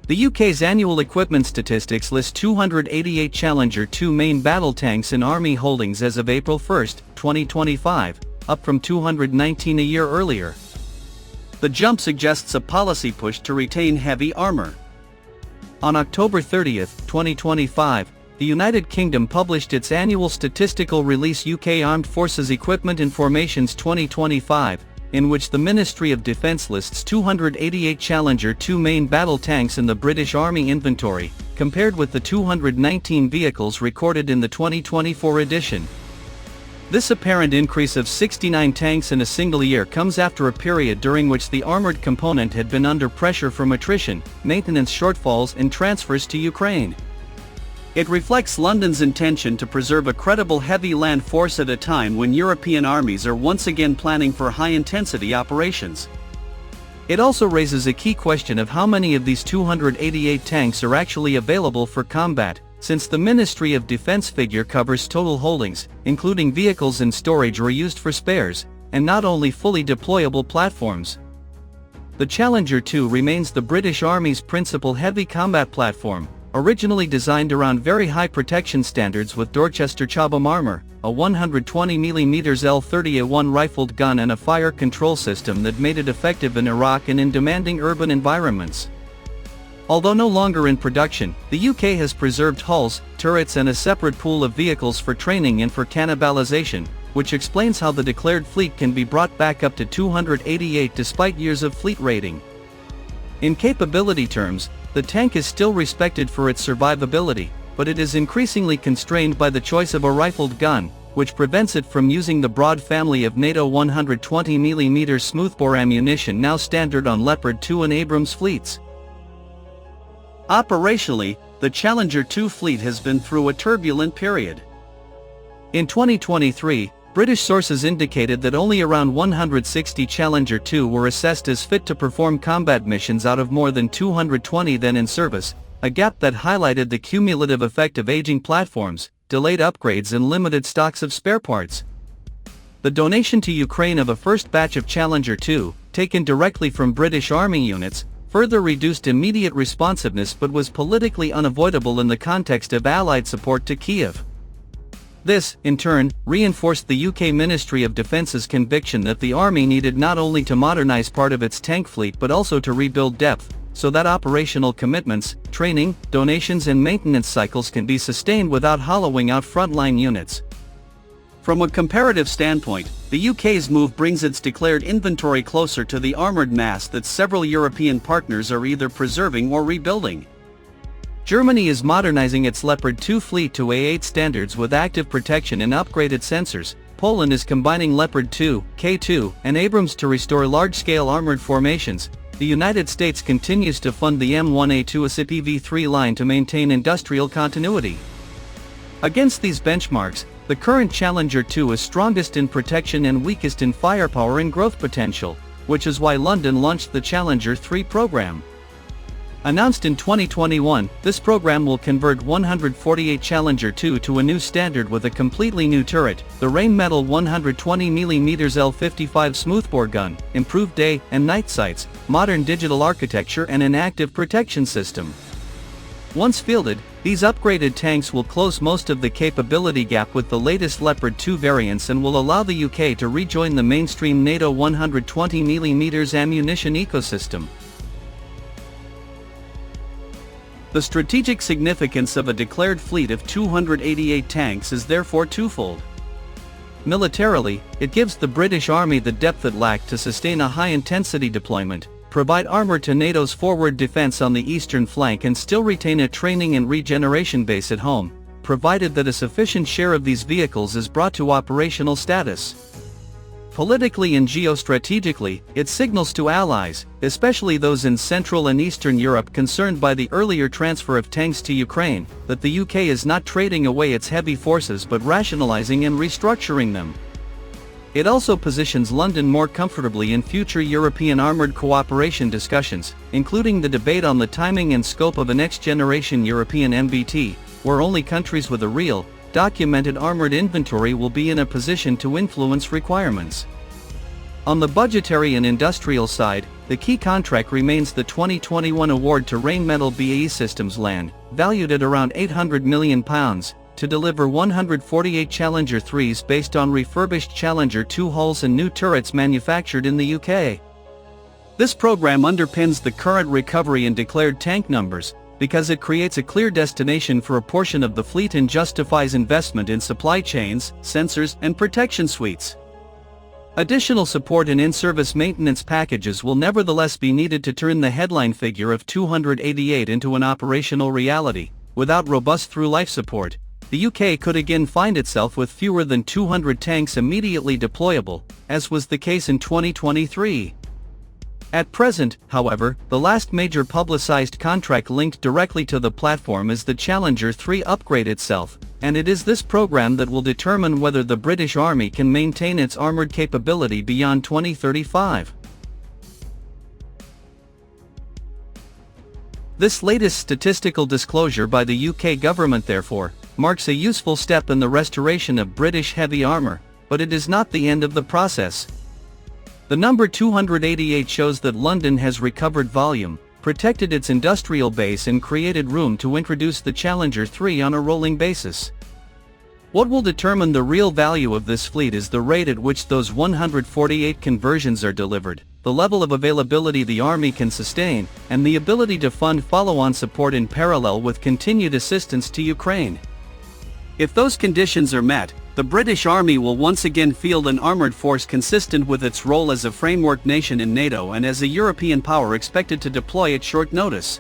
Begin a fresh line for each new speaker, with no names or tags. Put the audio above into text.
The UK's annual equipment statistics list 288 Challenger 2 main battle tanks in Army holdings as of April 1, 2025, up from 219 a year earlier. The jump suggests a policy push to retain heavy armor. On October 30, 2025, the United Kingdom published its annual statistical release UK Armed Forces Equipment and Formations 2025, in which the Ministry of Defence lists 288 Challenger 2 main battle tanks in the British Army inventory, compared with the 219 vehicles recorded in the 2024 edition. This apparent increase of 69 tanks in a single year comes after a period during which the armoured component had been under pressure from attrition, maintenance shortfalls and transfers to Ukraine. It reflects London's intention to preserve a credible heavy land force at a time when European armies are once again planning for high-intensity operations. It also raises a key question of how many of these 288 tanks are actually available for combat, since the Ministry of Defence figure covers total holdings, including vehicles in storage or used for spares, and not only fully deployable platforms. The Challenger 2 remains the British Army's principal heavy combat platform, originally designed around very high protection standards with Dorchester Chobham armor, a 120mm L30A1 rifled gun and a fire control system that made it effective in Iraq and in demanding urban environments. Although no longer in production, the UK has preserved hulls, turrets and a separate pool of vehicles for training and for cannibalization, which explains how the declared fleet can be brought back up to 288 despite years of fleet rating. In capability terms, the tank is still respected for its survivability, but it is increasingly constrained by the choice of a rifled gun, which prevents it from using the broad family of NATO 120mm smoothbore ammunition now standard on Leopard 2 and Abrams fleets. Operationally, the Challenger 2 fleet has been through a turbulent period. In 2023, British sources indicated that only around 160 Challenger 2 were assessed as fit to perform combat missions out of more than 220 then in service, a gap that highlighted the cumulative effect of aging platforms, delayed upgrades and limited stocks of spare parts. The donation to Ukraine of a first batch of Challenger 2, taken directly from British Army units, further reduced immediate responsiveness but was politically unavoidable in the context of Allied support to Kiev. This, in turn, reinforced the UK Ministry of Defence's conviction that the Army needed not only to modernize part of its tank fleet but also to rebuild depth, so that operational commitments, training, donations and maintenance cycles can be sustained without hollowing out frontline units. From a comparative standpoint, the UK's move brings its declared inventory closer to the armoured mass that several European partners are either preserving or rebuilding. Germany is modernizing its Leopard 2 fleet to A8 standards with active protection and upgraded sensors. Poland is combining Leopard 2, K2, and Abrams to restore large-scale armored formations. The United States continues to fund the M1A2 ASIP EV3 line to maintain industrial continuity. Against these benchmarks, the current Challenger 2 is strongest in protection and weakest in firepower and growth potential, which is why London launched the Challenger 3 program. Announced in 2021, this program will convert 148 Challenger 2 to a new standard with a completely new turret, the Rheinmetall 120mm L55 smoothbore gun, improved day and night sights, modern digital architecture and an active protection system. Once fielded, these upgraded tanks will close most of the capability gap with the latest Leopard 2 variants and will allow the UK to rejoin the mainstream NATO 120mm ammunition ecosystem. The strategic significance of a declared fleet of 288 tanks is therefore twofold. Militarily, it gives the British Army the depth it lacked to sustain a high-intensity deployment, provide armor to NATO's forward defense on the eastern flank and still retain a training and regeneration base at home, provided that a sufficient share of these vehicles is brought to operational status. Politically and geostrategically, it signals to allies, especially those in Central and Eastern Europe concerned by the earlier transfer of tanks to Ukraine, that the UK is not trading away its heavy forces but rationalizing and restructuring them. It also positions London more comfortably in future European armoured cooperation discussions, including the debate on the timing and scope of a next-generation European MBT, where only countries with a real, documented armoured inventory will be in a position to influence requirements. On the budgetary and industrial side, the key contract remains the 2021 award to Rheinmetall BAE Systems Land, valued at around £800 million, to deliver 148 Challenger 3s based on refurbished Challenger 2 hulls and new turrets manufactured in the UK. This program underpins the current recovery in declared tank numbers, because it creates a clear destination for a portion of the fleet and justifies investment in supply chains, sensors, and protection suites. Additional support and in-service maintenance packages will nevertheless be needed to turn the headline figure of 288 into an operational reality. Without robust through-life support, the UK could again find itself with fewer than 200 tanks immediately deployable, as was the case in 2023. At present, however, the last major publicized contract linked directly to the platform is the Challenger 3 upgrade itself, and it is this program that will determine whether the British Army can maintain its armoured capability beyond 2035. This latest statistical disclosure by the UK government, therefore, marks a useful step in the restoration of British heavy armour, but it is not the end of the process. The number 288 shows that London has recovered volume, protected its industrial base and created room to introduce the Challenger 3 on a rolling basis. What will determine the real value of this fleet is the rate at which those 148 conversions are delivered, the level of availability the Army can sustain, and the ability to fund follow-on support in parallel with continued assistance to Ukraine. If those conditions are met, the British Army will once again field an armoured force consistent with its role as a framework nation in NATO and as a European power expected to deploy at short notice.